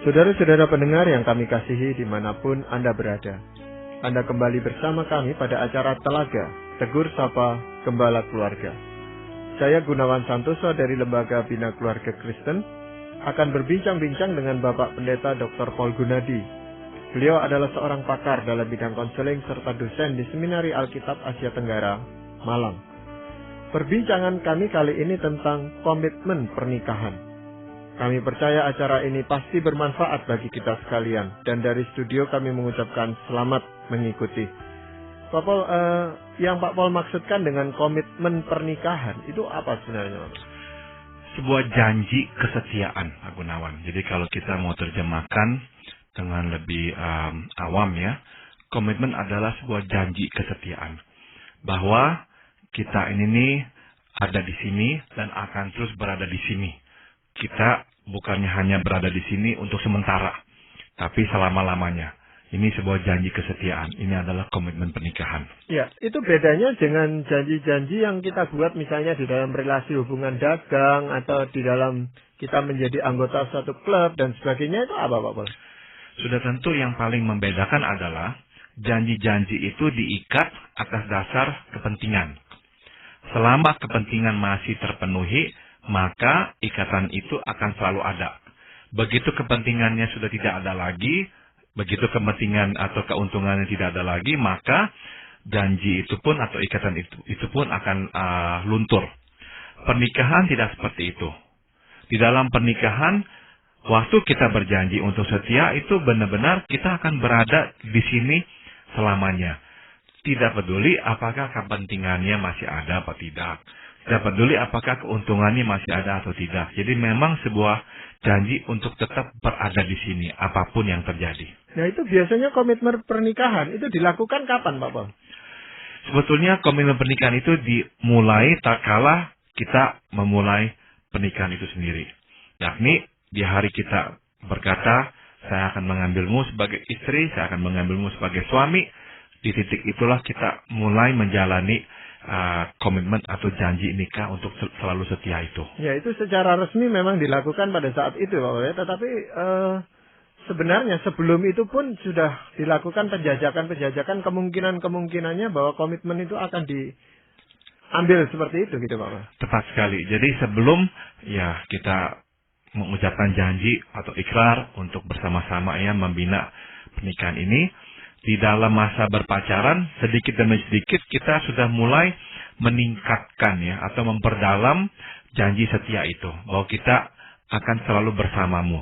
Saudara-saudara pendengar yang kami kasihi dimanapun Anda berada, Anda kembali bersama kami pada acara Telaga, Tegur Sapa Gembala Keluarga. Saya Gunawan Santoso dari Lembaga Bina Keluarga Kristen akan berbincang-bincang dengan Bapak Pendeta Dr. Paul Gunadi. Beliau adalah seorang pakar dalam bidang konseling serta dosen di Seminari Alkitab Asia Tenggara, Malang. Perbincangan kami kali ini tentang komitmen pernikahan. Kami percaya acara ini pasti bermanfaat bagi kita sekalian, dan dari studio kami mengucapkan selamat mengikuti. Pak Paul, yang Pak Paul maksudkan dengan komitmen pernikahan itu apa sebenarnya, Pak? Sebuah janji kesetiaan, Pak Gunawan. Jadi kalau kita mau terjemahkan dengan lebih awam ya, komitmen adalah sebuah janji kesetiaan. Bahwa kita ini nih ada di sini dan akan terus berada di sini. Kita bukannya hanya berada di sini untuk sementara, tapi selama-lamanya. Ini sebuah janji kesetiaan. Ini adalah komitmen pernikahan. Ya, itu bedanya dengan janji-janji yang kita buat misalnya di dalam relasi hubungan dagang atau di dalam kita menjadi anggota suatu klub dan sebagainya, itu apa, Pak Paul? Sudah tentu yang paling membedakan adalah janji-janji itu diikat atas dasar kepentingan. Selama kepentingan masih terpenuhi, maka ikatan itu akan selalu ada. Begitu kepentingannya sudah tidak ada lagi, begitu kepentingan atau keuntungannya tidak ada lagi, maka janji itu pun atau ikatan itu pun akan luntur. Pernikahan tidak seperti itu. Di dalam pernikahan, waktu kita berjanji untuk setia, itu benar-benar kita akan berada di sini selamanya. Tidak peduli apakah kepentingannya masih ada atau tidak. Tidak peduli apakah keuntungannya masih ada atau tidak. Jadi memang sebuah janji untuk tetap berada di sini, apapun yang terjadi. Nah, itu biasanya komitmen pernikahan itu dilakukan kapan, Pak Paul? Sebetulnya komitmen pernikahan itu dimulai tak kala kita memulai pernikahan itu sendiri. Yakni di hari kita berkata, saya akan mengambilmu sebagai istri, saya akan mengambilmu sebagai suami. Di titik itulah kita mulai menjalani komitmen atau janji nikah untuk selalu setia itu. Ya, itu secara resmi memang dilakukan pada saat itu, Pak Paul. Tetapi sebenarnya sebelum itu pun sudah dilakukan penjajakan kemungkinannya bahwa komitmen itu akan diambil seperti itu, gitu, Pak Paul. Tepat sekali. Jadi sebelum ya kita mengucapkan janji atau ikrar untuk bersama-sama ya membina pernikahan ini, di dalam masa berpacaran, sedikit demi sedikit kita sudah mulai meningkatkan ya atau memperdalam janji setia itu, bahwa kita akan selalu bersamamu.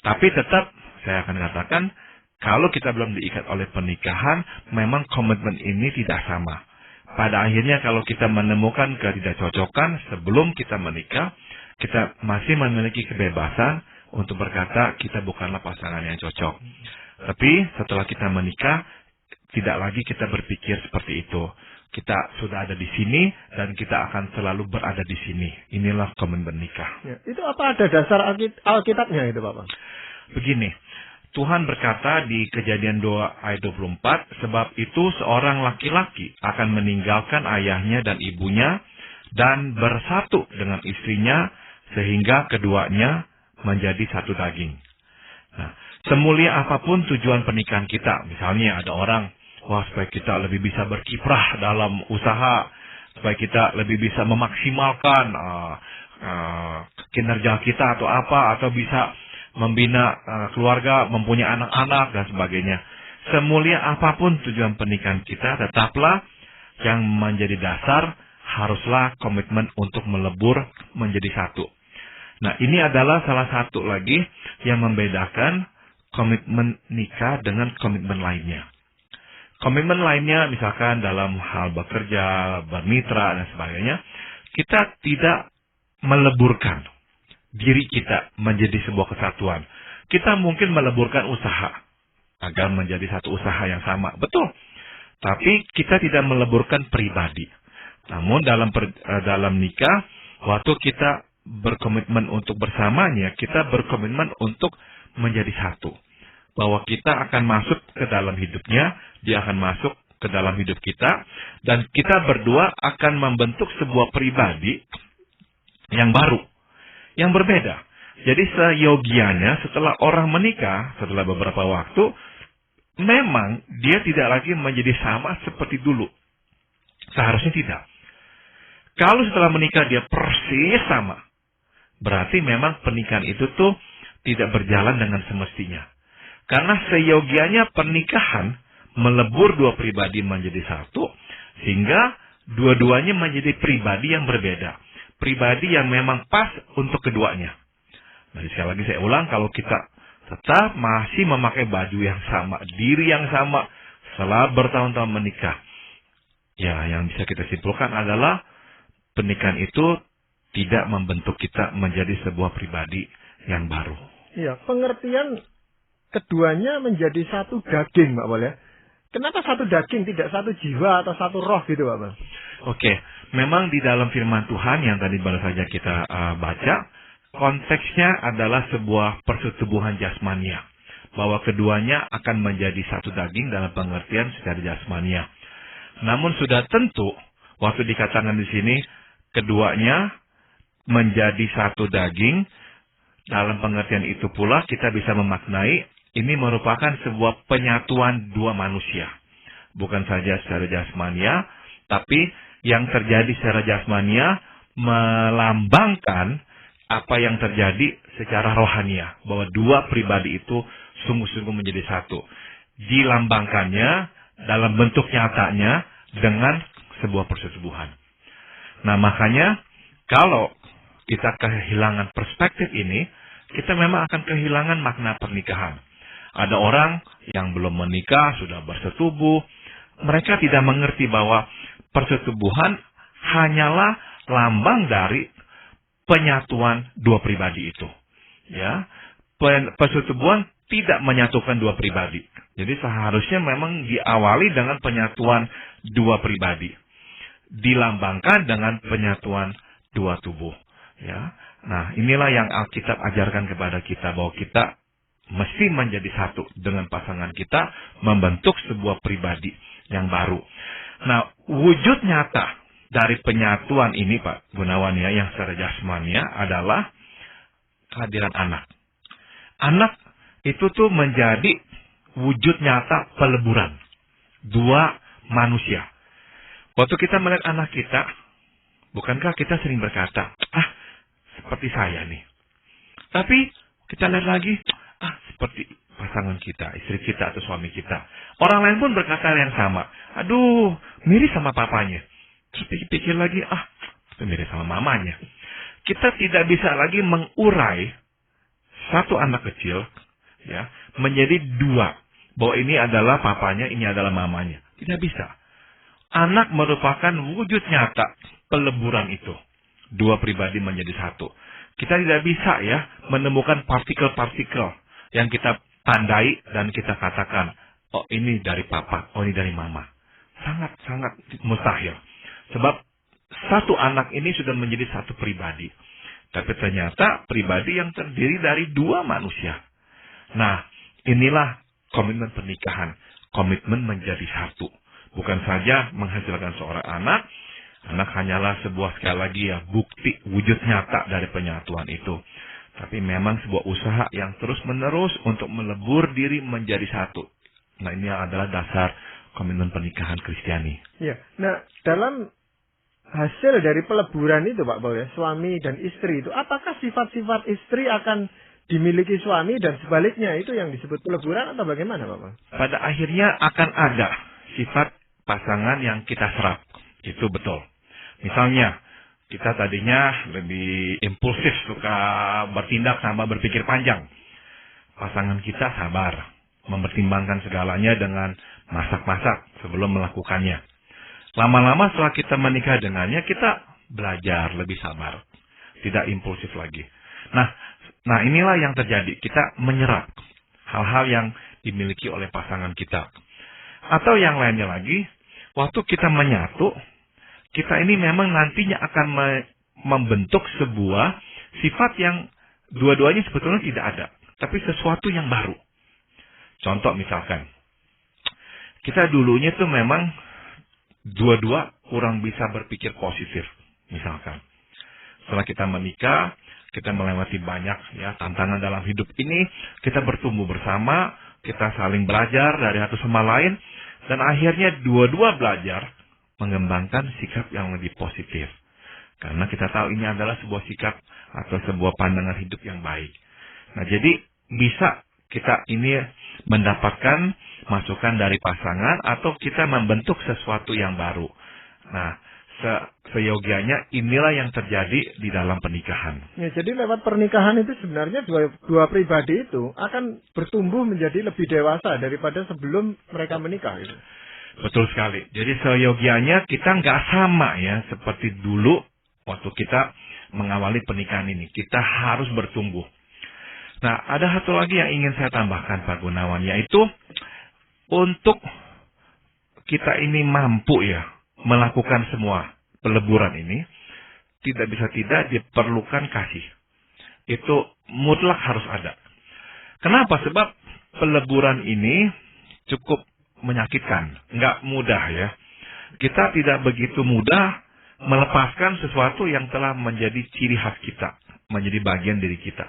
Tapi tetap saya akan katakan, kalau kita belum diikat oleh pernikahan, memang komitmen ini tidak sama. Pada akhirnya kalau kita menemukan ketidakcocokan sebelum kita menikah, kita masih memiliki kebebasan untuk berkata kita bukanlah pasangan yang cocok. Tapi setelah kita menikah, tidak lagi kita berpikir seperti itu. Kita sudah ada di sini dan kita akan selalu berada di sini. Inilah komitmen nikah. Ya, itu apa ada dasar Alkitabnya itu, Bapak? Begini, Tuhan berkata di Kejadian 2 ayat 24, sebab itu seorang laki-laki akan meninggalkan ayahnya dan ibunya dan bersatu dengan istrinya sehingga keduanya menjadi satu daging. Nah, semulia apapun tujuan pernikahan kita, misalnya ada orang, supaya kita lebih bisa berkiprah dalam usaha, supaya kita lebih bisa memaksimalkan kinerja kita atau apa, atau bisa membina keluarga, mempunyai anak-anak dan sebagainya. Semulia apapun tujuan pernikahan kita, tetaplah yang menjadi dasar haruslah komitmen untuk melebur menjadi satu. Nah, ini adalah salah satu lagi yang membedakan komitmen nikah dengan komitmen lainnya. Komitmen lainnya misalkan dalam hal bekerja, bermitra, dan sebagainya, kita tidak meleburkan diri kita menjadi sebuah kesatuan. Kita mungkin meleburkan usaha agar menjadi satu usaha yang sama. Betul. Tapi kita tidak meleburkan pribadi. Namun dalam nikah, waktu kita berkomitmen untuk bersamanya, kita berkomitmen untuk menjadi satu. Bahwa kita akan masuk ke dalam hidupnya, dia akan masuk ke dalam hidup kita, dan kita berdua akan membentuk sebuah pribadi yang baru, yang berbeda, Jadi seyogianya setelah orang menikah, setelah beberapa waktu, memang dia tidak lagi menjadi sama seperti dulu. Seharusnya tidak. Kalau setelah menikah dia persis sama, berarti memang pernikahan itu tuh tidak berjalan dengan semestinya. Karena seyogianya pernikahan melebur dua pribadi menjadi satu, sehingga dua-duanya menjadi pribadi yang berbeda. Pribadi yang memang pas untuk keduanya. Nah, sekali lagi saya ulang, kalau kita tetap masih memakai baju yang sama, diri yang sama, setelah bertahun-tahun menikah, ya yang bisa kita simpulkan adalah pernikahan itu tidak membentuk kita menjadi sebuah pribadi yang baru. Iya, pengertian keduanya menjadi satu daging, Pak Paul ya. Kenapa satu daging, tidak satu jiwa atau satu roh gitu, Pak Paul? Oke, memang di dalam firman Tuhan yang tadi baru saja kita baca, konteksnya adalah sebuah persetubuhan jasmania. Bahwa keduanya akan menjadi satu daging dalam pengertian secara jasmania. Namun sudah tentu, waktu dikatakan di sini, keduanya menjadi satu daging, dalam pengertian itu pula kita bisa memaknai, ini merupakan sebuah penyatuan dua manusia. Bukan saja secara jasmania, tapi yang terjadi secara jasmania melambangkan apa yang terjadi secara rohania. Bahwa dua pribadi itu sungguh-sungguh menjadi satu. Dilambangkannya dalam bentuk nyatanya dengan sebuah persetubuhan. Nah, makanya kalau kita kehilangan perspektif ini, kita memang akan kehilangan makna pernikahan. Ada orang yang belum menikah, sudah bersetubuh. Mereka tidak mengerti bahwa persetubuhan hanyalah lambang dari penyatuan dua pribadi itu. Ya, persetubuhan tidak menyatukan dua pribadi. Jadi seharusnya memang diawali dengan penyatuan dua pribadi. Dilambangkan dengan penyatuan dua tubuh. Ya, nah inilah yang Alkitab ajarkan kepada kita, bahwa kita mesti menjadi satu dengan pasangan kita, membentuk sebuah pribadi yang baru. Nah, wujud nyata dari penyatuan ini, Pak Gunawan ya, yang secara jasmania adalah kehadiran anak. Anak itu tuh menjadi wujud nyata peleburan dua manusia. Waktu kita melihat anak kita, bukankah kita sering berkata, seperti saya nih. Tapi kita lihat lagi, seperti pasangan kita, istri kita atau suami kita. Orang lain pun berkata yang sama. Aduh, mirip sama papanya. Terus pikir lagi, itu mirip sama mamanya. Kita tidak bisa lagi mengurai satu anak kecil, ya, menjadi dua. Bahwa ini adalah papanya, ini adalah mamanya. Tidak bisa. Anak merupakan wujud nyata peleburan itu. Dua pribadi menjadi satu. Kita tidak bisa ya menemukan partikel-partikel yang kita tandai dan kita katakan, oh ini dari papa, oh ini dari mama. Sangat-sangat mustahil. Sebab satu anak ini sudah menjadi satu pribadi. Tapi ternyata pribadi yang terdiri dari dua manusia. Nah, inilah komitmen pernikahan. Komitmen menjadi satu. Bukan saja menghasilkan seorang anak. Anak hanyalah sebuah, sekali lagi ya, bukti wujud nyata dari penyatuan itu. Tapi memang sebuah usaha yang terus-menerus untuk melebur diri menjadi satu. Nah, ini adalah dasar komitmen pernikahan Kristiani. Ya, nah dalam hasil dari peleburan itu, Pak Paul ya, suami dan istri itu, apakah sifat-sifat istri akan dimiliki suami dan sebaliknya, itu yang disebut peleburan atau bagaimana, Pak Paul? Pada akhirnya akan ada sifat pasangan yang kita serap. Itu betul. Misalnya, kita tadinya lebih impulsif, suka bertindak sama berpikir panjang. Pasangan kita sabar, mempertimbangkan segalanya dengan masak-masak sebelum melakukannya. Lama-lama setelah kita menikah dengannya, kita belajar lebih sabar. Tidak impulsif lagi. Nah inilah yang terjadi. Kita menyerap hal-hal yang dimiliki oleh pasangan kita. Atau yang lainnya lagi, waktu kita menyatu, kita ini memang nantinya akan membentuk sebuah sifat yang dua-duanya sebetulnya tidak ada. Tapi sesuatu yang baru. Contoh misalkan, kita dulunya tuh memang dua-dua kurang bisa berpikir positif. Misalkan, setelah kita menikah, kita melewati banyak ya tantangan dalam hidup ini, kita bertumbuh bersama, kita saling belajar dari satu sama lain, dan akhirnya dua-dua belajar mengembangkan sikap yang lebih positif. Karena kita tahu ini adalah sebuah sikap atau sebuah pandangan hidup yang baik. Nah, jadi bisa kita ini mendapatkan masukan dari pasangan atau kita membentuk sesuatu yang baru. Nah, seyogianya inilah yang terjadi di dalam pernikahan. Ya, jadi lewat pernikahan itu sebenarnya dua pribadi itu akan bertumbuh menjadi lebih dewasa daripada sebelum mereka menikah. Gitu. Betul sekali. Jadi seyogianya kita nggak sama ya seperti dulu waktu kita mengawali pernikahan ini. Kita harus bertumbuh. Nah, ada satu lagi yang ingin saya tambahkan Pak Gunawan, yaitu untuk kita ini mampu ya melakukan semua peleburan ini, tidak bisa tidak diperlukan kasih. Itu mutlak harus ada. Kenapa? Sebab peleburan ini cukup menyakitkan, nggak mudah ya. Kita tidak begitu mudah melepaskan sesuatu yang telah menjadi ciri khas kita, menjadi bagian diri kita.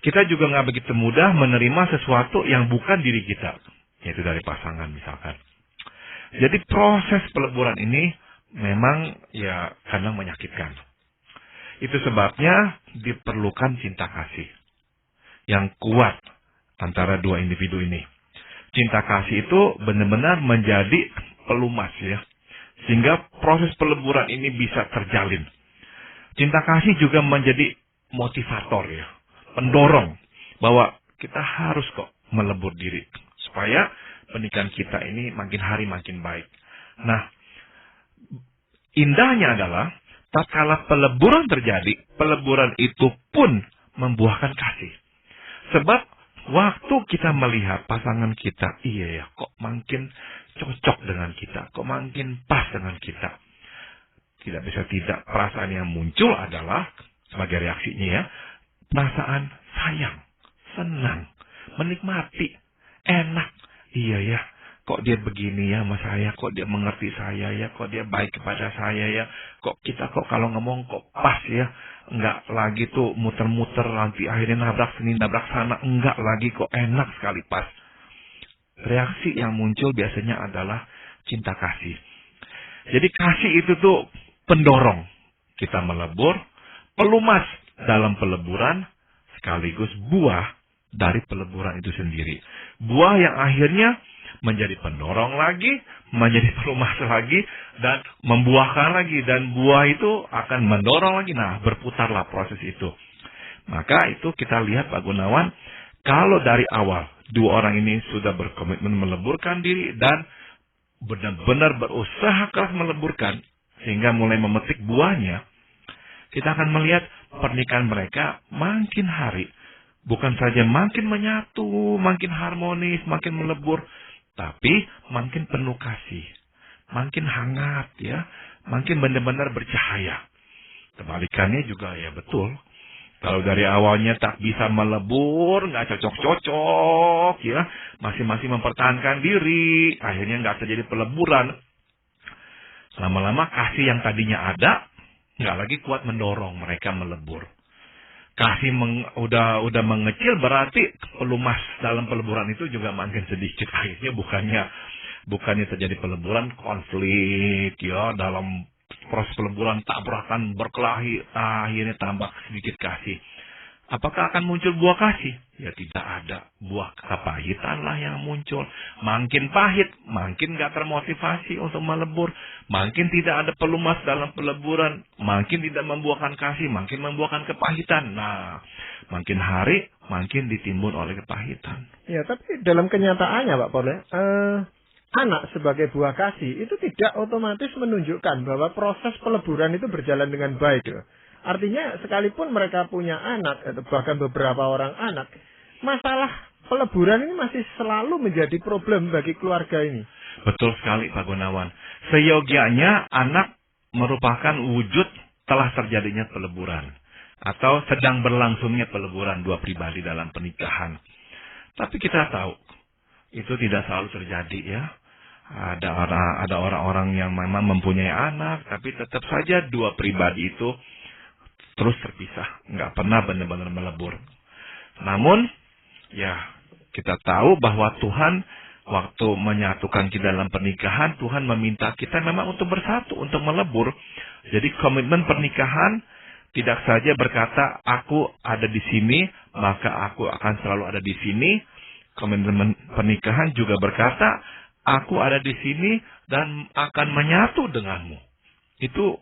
Kita juga nggak begitu mudah menerima sesuatu yang bukan diri kita, yaitu dari pasangan misalkan. Jadi proses peleburan ini memang ya kadang menyakitkan. Itu sebabnya diperlukan cinta kasih yang kuat antara dua individu ini. Cinta kasih itu benar-benar menjadi pelumas ya, sehingga proses peleburan ini bisa terjalin. Cinta kasih juga menjadi motivator ya, pendorong bahwa kita harus kok melebur diri supaya pernikahan kita ini makin hari makin baik. Nah, indahnya adalah tatkala peleburan terjadi, peleburan itu pun membuahkan kasih. Sebab waktu kita melihat pasangan kita, iya ya, kok makin cocok dengan kita, kok makin pas dengan kita. Tidak bisa tidak, perasaan yang muncul adalah sebagai reaksinya ya, perasaan sayang, senang, menikmati, enak. Iya ya, kok dia begini ya sama saya, kok dia mengerti saya ya, kok dia baik kepada saya ya, kok kita kok kalau ngomong kok pas ya, enggak lagi tuh muter-muter nanti akhirnya nabrak sini nabrak sana, enggak lagi kok enak sekali pas. Reaksi yang muncul biasanya adalah cinta kasih. Jadi kasih itu tuh pendorong kita melebur, pelumas dalam peleburan, sekaligus buah dari peleburan itu sendiri. Buah yang akhirnya menjadi pendorong lagi, menjadi pelumas lagi, dan membuahkan lagi. Dan buah itu akan mendorong lagi. Nah, berputarlah proses itu. Maka itu kita lihat Pak Gunawan, kalau dari awal dua orang ini sudah berkomitmen meleburkan diri dan benar-benar berusaha keras meleburkan, sehingga mulai memetik buahnya, kita akan melihat pernikahan mereka makin hari bukan saja makin menyatu, makin harmonis, makin melebur, tapi makin penuh kasih, makin hangat ya, makin benar-benar bercahaya. Kebalikannya juga ya betul. Kalau dari awalnya tak bisa melebur, nggak cocok-cocok ya, masing-masing mempertahankan diri, akhirnya nggak terjadi peleburan. Lama-lama kasih yang tadinya ada nggak lagi kuat mendorong mereka melebur. Kasih udah mengecil, berarti pelumas dalam peleburan itu juga makin sedikit. Akhirnya bukannya terjadi peleburan, konflik ya, dalam proses peleburan tabrakan berkelahi, akhirnya tambah sedikit kasih. Apakah akan muncul buah kasih? Ya tidak ada. Buah kepahitan lah yang muncul. Makin pahit, makin gak termotivasi untuk melebur. Makin tidak ada pelumas dalam peleburan. Makin tidak membuahkan kasih, makin membuahkan kepahitan. Nah, makin hari, makin ditimbun oleh kepahitan. Ya, tapi dalam kenyataannya Pak Paul, anak sebagai buah kasih itu tidak otomatis menunjukkan bahwa proses peleburan itu berjalan dengan baik. Artinya sekalipun mereka punya anak, atau bahkan beberapa orang anak, masalah peleburan ini masih selalu menjadi problem bagi keluarga ini. Betul sekali Pak Gunawan. Seyogianya anak merupakan wujud telah terjadinya peleburan, atau sedang berlangsungnya peleburan dua pribadi dalam pernikahan. Tapi kita tahu, itu tidak selalu terjadi ya. Ada orang-orang yang memang mempunyai anak, tapi tetap saja dua pribadi itu terus terpisah, nggak pernah benar-benar melebur. Namun, ya kita tahu bahwa Tuhan waktu menyatukan kita dalam pernikahan, Tuhan meminta kita memang untuk bersatu, untuk melebur. Jadi komitmen pernikahan tidak saja berkata, aku ada di sini, maka aku akan selalu ada di sini. Komitmen pernikahan juga berkata, aku ada di sini dan akan menyatu denganmu. Itu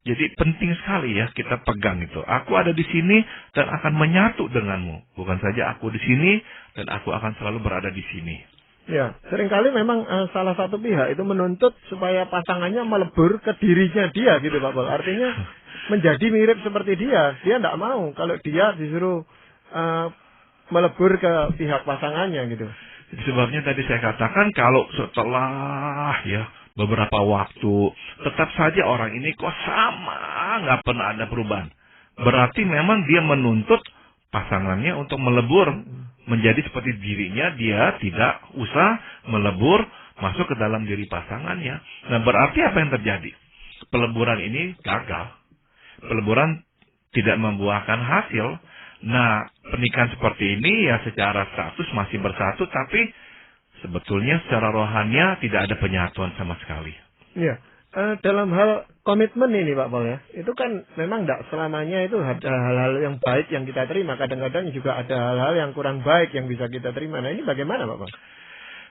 jadi penting sekali ya kita pegang itu. Aku ada di sini dan akan menyatu denganmu. Bukan saja aku di sini dan aku akan selalu berada di sini. Ya, seringkali memang salah satu pihak itu menuntut supaya pasangannya melebur ke dirinya dia gitu Pak Pol. Artinya menjadi mirip seperti dia. Dia tidak mau kalau dia disuruh melebur ke pihak pasangannya gitu. Sebabnya tadi saya katakan kalau setelah ya beberapa waktu tetap saja orang ini kok sama, nggak pernah ada perubahan. Berarti memang dia menuntut pasangannya untuk melebur menjadi seperti dirinya, dia tidak usah melebur masuk ke dalam diri pasangannya. Nah, berarti apa yang terjadi? Peleburan ini gagal. Peleburan tidak membuahkan hasil. Nah, pernikahan seperti ini ya secara status masih bersatu, tapi sebetulnya secara rohania tidak ada penyatuan sama sekali. Iya. Dalam hal komitmen ini Pak Pol ya, itu kan memang tidak selamanya itu ada hal-hal yang baik yang kita terima. Kadang-kadang juga ada hal-hal yang kurang baik yang bisa kita terima. Nah ini bagaimana Pak Pol?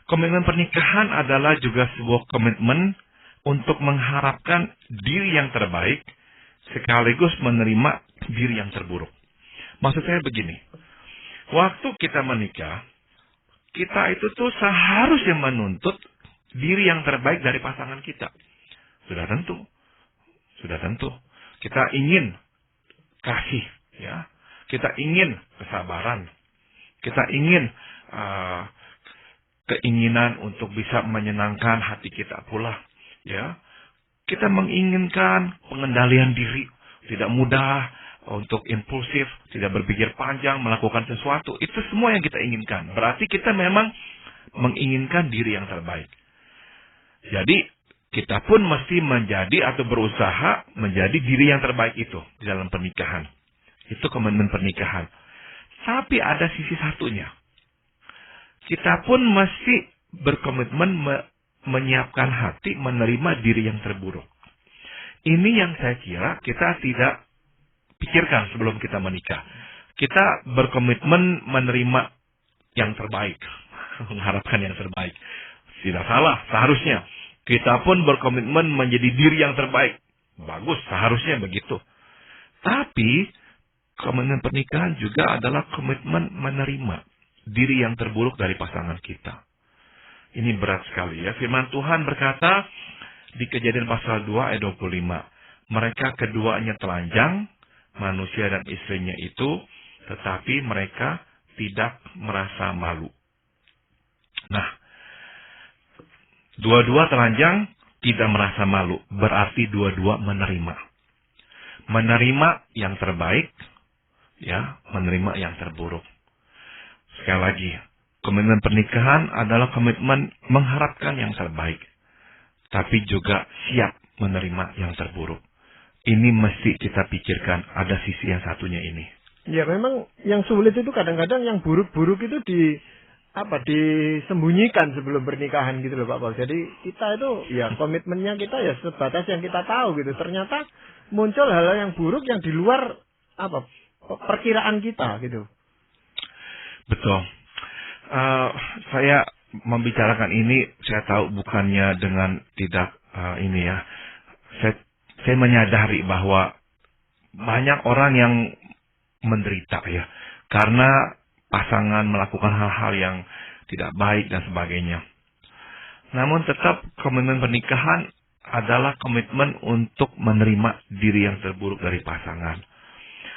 Komitmen pernikahan adalah juga sebuah komitmen untuk mengharapkan diri yang terbaik sekaligus menerima diri yang terburuk. Maksud saya begini, waktu kita menikah, kita itu tuh seharusnya menuntut diri yang terbaik dari pasangan kita. Sudah tentu. Kita ingin kasih, ya. Kita ingin kesabaran. Kita ingin keinginan untuk bisa menyenangkan hati kita pula, ya. Kita menginginkan pengendalian diri, tidak mudah untuk impulsif, tidak berpikir panjang, melakukan sesuatu. Itu semua yang kita inginkan. Berarti kita memang menginginkan diri yang terbaik. Jadi, kita pun mesti menjadi atau berusaha menjadi diri yang terbaik itu di dalam pernikahan. Itu komitmen pernikahan. Tapi ada sisi satunya. Kita pun mesti berkomitmen menyiapkan hati menerima diri yang terburuk. Ini yang saya kira kita tidak pikirkan sebelum kita menikah. Kita berkomitmen menerima yang terbaik. Mengharapkan yang terbaik. Tidak salah, seharusnya. Kita pun berkomitmen menjadi diri yang terbaik. Bagus, seharusnya begitu. Tapi, komitmen pernikahan juga adalah komitmen menerima diri yang terburuk dari pasangan kita. Ini berat sekali ya. Firman Tuhan berkata di Kejadian pasal 2 ayat 25. Mereka keduanya telanjang, manusia dan istrinya itu, tetapi mereka tidak merasa malu. Nah, dua-dua telanjang tidak merasa malu. Berarti dua-dua menerima. Menerima yang terbaik, ya, menerima yang terburuk. Sekali lagi, komitmen pernikahan adalah komitmen mengharapkan yang terbaik. Tapi juga siap menerima yang terburuk. Ini mesti kita pikirkan, ada sisi yang satunya ini. Ya memang yang sulit itu kadang-kadang yang buruk-buruk itu disembunyikan sebelum pernikahan gitu loh Pak Paul. Jadi kita itu ya komitmennya kita ya sebatas yang kita tahu gitu. Ternyata muncul hal-hal yang buruk yang di luar perkiraan kita gitu. Betul. Saya membicarakan ini, saya tahu bukannya dengan tidak ini ya. Saya menyadari bahwa banyak orang yang menderita ya karena pasangan melakukan hal-hal yang tidak baik dan sebagainya. Namun tetap komitmen pernikahan adalah komitmen untuk menerima diri yang terburuk dari pasangan.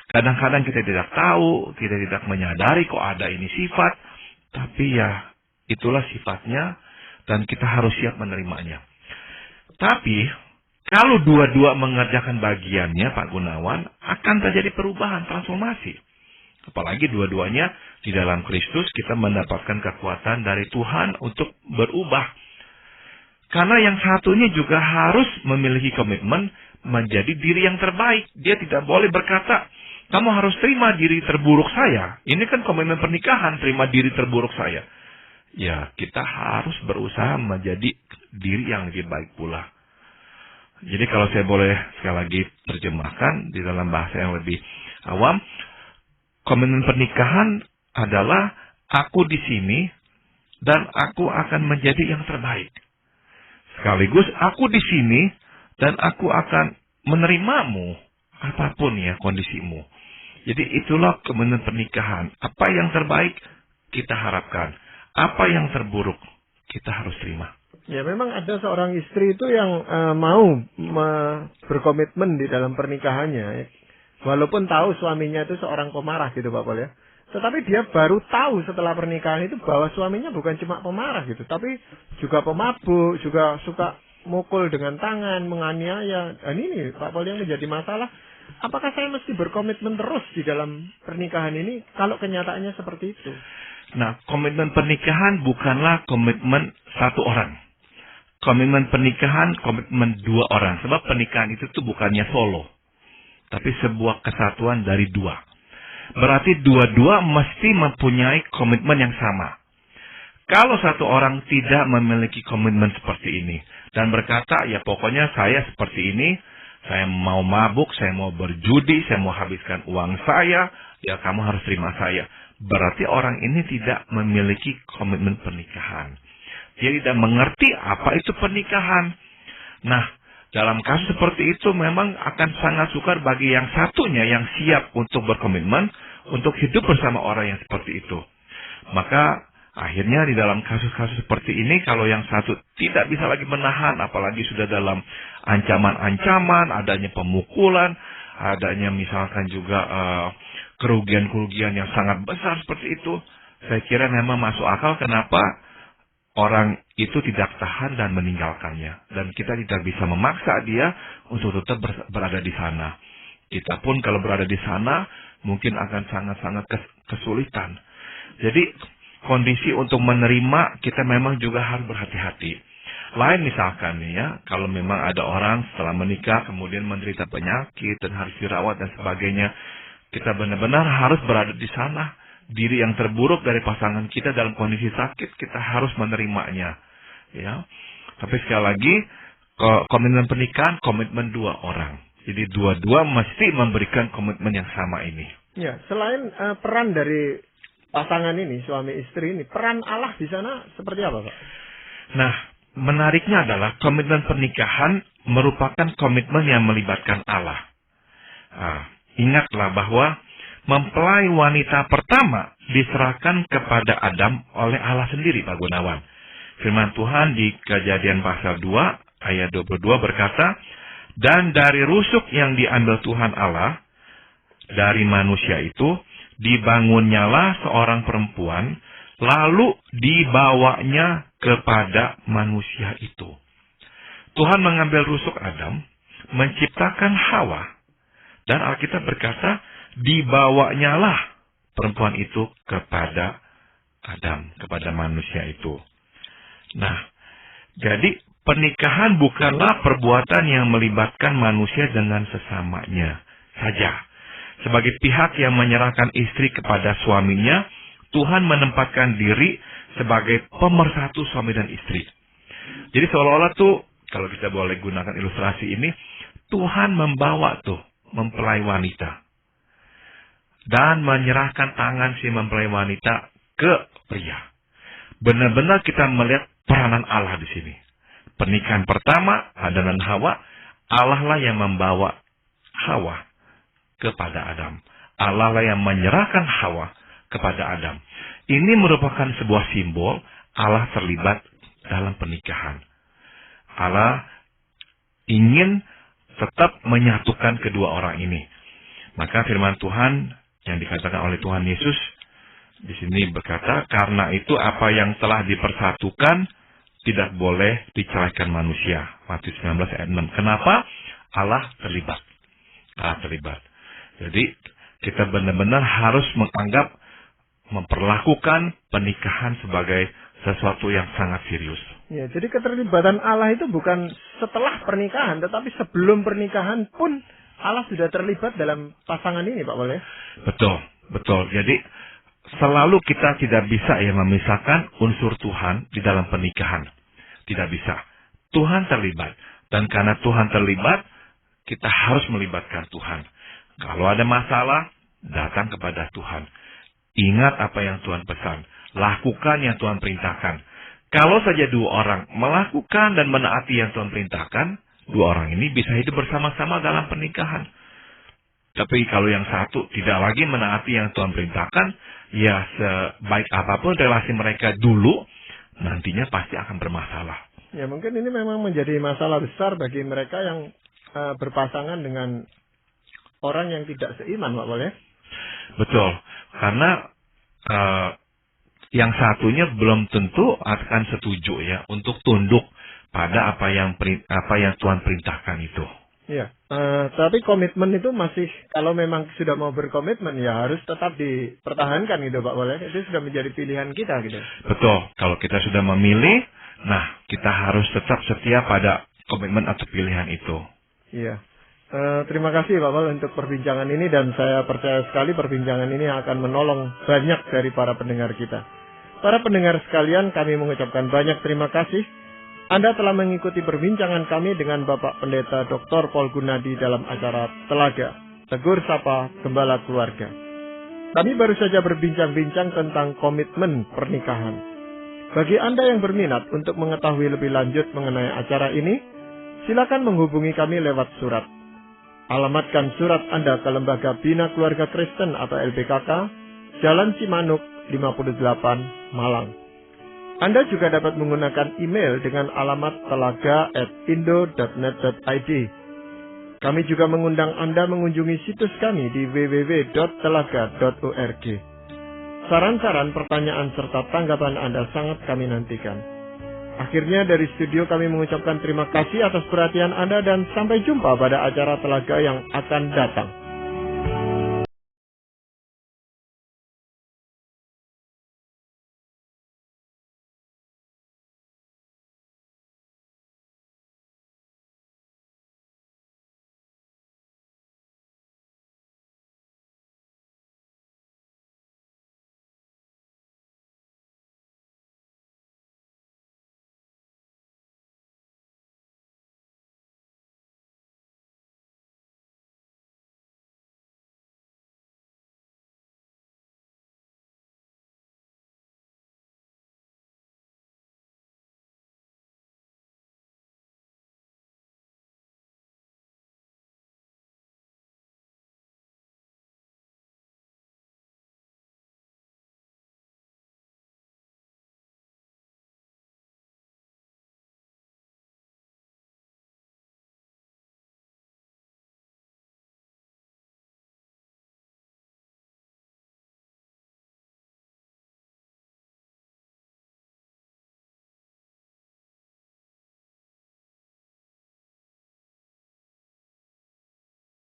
Kadang-kadang kita tidak tahu, kita tidak menyadari kok ada ini sifat, tapi ya itulah sifatnya dan kita harus siap menerimanya. Tapi kalau dua-dua mengerjakan bagiannya Pak Gunawan, akan terjadi perubahan, transformasi. Apalagi dua-duanya di dalam Kristus kita mendapatkan kekuatan dari Tuhan untuk berubah. Karena yang satunya juga harus memiliki komitmen menjadi diri yang terbaik. Dia tidak boleh berkata, kamu harus terima diri terburuk saya. Ini kan komitmen pernikahan, terima diri terburuk saya. Ya, kita harus berusaha menjadi diri yang lebih baik pula. Jadi kalau saya boleh sekali lagi terjemahkan di dalam bahasa yang lebih awam, komitmen pernikahan adalah aku di sini dan aku akan menjadi yang terbaik. Sekaligus aku di sini dan aku akan menerimamu apapun ya kondisimu. Jadi itulah komitmen pernikahan. Apa yang terbaik kita harapkan. Apa yang terburuk kita harus terima. Ya memang ada seorang istri itu yang mau berkomitmen di dalam pernikahannya. Walaupun tahu suaminya itu seorang pemarah gitu Pak Paul ya. Tetapi dia baru tahu setelah pernikahan itu bahwa suaminya bukan cuma pemarah gitu. Tapi juga pemabuk, juga suka mukul dengan tangan, menganiaya. Dan ini Pak Paul yang menjadi masalah. Apakah saya mesti berkomitmen terus di dalam pernikahan ini kalau kenyataannya seperti itu? Nah, komitmen pernikahan bukanlah komitmen satu orang. Komitmen pernikahan, komitmen dua orang. Sebab pernikahan itu tuh bukannya solo. Tapi sebuah kesatuan dari dua. Berarti dua-dua mesti mempunyai komitmen yang sama. Kalau satu orang tidak memiliki komitmen seperti ini. Dan berkata, ya pokoknya saya seperti ini. Saya mau mabuk, saya mau berjudi, saya mau habiskan uang saya. Ya kamu harus terima saya. Berarti orang ini tidak memiliki komitmen pernikahan. Dia tidak mengerti apa itu pernikahan. Nah, dalam kasus seperti itu memang akan sangat sukar bagi yang satunya yang siap untuk berkomitmen untuk hidup bersama orang yang seperti itu. Maka akhirnya di dalam kasus-kasus seperti ini kalau yang satu tidak bisa lagi menahan, apalagi sudah dalam ancaman-ancaman, adanya pemukulan, adanya misalkan juga kerugian-kerugian yang sangat besar seperti itu, saya kira memang masuk akal kenapa orang itu tidak tahan dan meninggalkannya. Dan kita tidak bisa memaksa dia untuk tetap berada di sana. Kita pun kalau berada di sana, mungkin akan sangat-sangat kesulitan. Jadi, kondisi untuk menerima, kita memang juga harus berhati-hati. Lain misalkan nih ya, kalau memang ada orang setelah menikah, kemudian menderita penyakit, dan harus dirawat dan sebagainya, kita benar-benar harus berada di sana. Diri yang terburuk dari pasangan kita dalam kondisi sakit, kita harus menerimanya. Ya. Tapi sekali lagi, komitmen pernikahan, komitmen dua orang. Jadi dua-dua mesti memberikan komitmen yang sama ini. Ya, selain peran dari pasangan ini, suami istri ini, peran Allah di sana seperti apa Pak? Nah, menariknya adalah komitmen pernikahan merupakan komitmen yang melibatkan Allah. Ingatlah bahwa mempelai wanita pertama diserahkan kepada Adam oleh Allah sendiri, Pak Gunawan. Firman Tuhan di Kejadian pasal 2 ayat 22 berkata, dan dari rusuk yang diambil Tuhan Allah dari manusia itu, dibangunnyalah seorang perempuan, lalu dibawanya kepada manusia itu. Tuhan mengambil rusuk Adam, menciptakan Hawa, dan Alkitab berkata, dibawanyalah perempuan itu kepada Adam, kepada manusia itu. Nah, jadi pernikahan bukanlah perbuatan yang melibatkan manusia dengan sesamanya saja. Sebagai pihak yang menyerahkan istri kepada suaminya, Tuhan menempatkan diri sebagai pemersatu suami dan istri. Jadi seolah-olah tuh, kalau kita boleh gunakan ilustrasi ini, Tuhan membawa tuh mempelai wanita. Dan menyerahkan tangan si mempelai wanita ke pria. Benar-benar kita melihat peranan Allah di sini. Pernikahan pertama, Adam dan Hawa, Allah lah yang membawa Hawa kepada Adam. Allah lah yang menyerahkan Hawa kepada Adam. Ini merupakan sebuah simbol Allah terlibat dalam pernikahan. Allah ingin tetap menyatukan kedua orang ini. Maka firman Tuhan yang dikatakan oleh Tuhan Yesus di sini berkata, karena itu apa yang telah dipersatukan tidak boleh diceraikan manusia. Matius 19 ayat 6. Kenapa? Allah terlibat. Allah terlibat. Jadi kita benar-benar harus memperlakukan pernikahan sebagai sesuatu yang sangat serius. Ya, jadi keterlibatan Allah itu bukan setelah pernikahan, tetapi sebelum pernikahan pun Allah sudah terlibat dalam pasangan ini, Pak Boleh? Betul, betul. Jadi selalu kita tidak bisa memisahkan unsur Tuhan di dalam pernikahan. Tidak bisa. Tuhan terlibat. Dan karena Tuhan terlibat, kita harus melibatkan Tuhan. Kalau ada masalah, datang kepada Tuhan. Ingat apa yang Tuhan pesan. Lakukan yang Tuhan perintahkan. Kalau saja dua orang melakukan dan menaati yang Tuhan perintahkan, dua orang ini bisa hidup bersama-sama dalam pernikahan. Tapi kalau yang satu tidak lagi menaati yang Tuhan perintahkan, ya sebaik apapun relasi mereka dulu, nantinya pasti akan bermasalah. Ya, mungkin ini memang menjadi masalah besar bagi mereka yang berpasangan dengan orang yang tidak seiman, Pak Boleh? Betul, karena yang satunya belum tentu akan setuju ya untuk tunduk pada apa yang Tuhan perintahkan itu. Iya, tapi komitmen itu masih, kalau memang sudah mau berkomitmen ya harus tetap dipertahankan gitu, Pak Boleh. Itu sudah menjadi pilihan kita gitu. Betul, kalau kita sudah memilih, nah kita harus tetap setia pada komitmen atau pilihan itu. Iya. Terima kasih Pak Pol untuk perbincangan ini, dan saya percaya sekali perbincangan ini akan menolong banyak dari para pendengar kita. Para pendengar sekalian, kami mengucapkan banyak terima kasih. Anda telah mengikuti perbincangan kami dengan Bapak Pendeta Dr. Paul Gunadi dalam acara Telaga, Tegur Sapa Gembala Keluarga. Kami baru saja berbincang-bincang tentang komitmen pernikahan. Bagi Anda yang berminat untuk mengetahui lebih lanjut mengenai acara ini, silakan menghubungi kami lewat surat. Alamatkan surat Anda ke Lembaga Bina Keluarga Kristen atau LBKK, Jalan Cimanuk 58, Malang. Anda juga dapat menggunakan email dengan alamat telaga@indo.net.id. Kami juga mengundang Anda mengunjungi situs kami di www.telaga.org. Saran-saran, pertanyaan, serta tanggapan Anda sangat kami nantikan. Akhirnya dari studio kami mengucapkan terima kasih atas perhatian Anda dan sampai jumpa pada acara Telaga yang akan datang.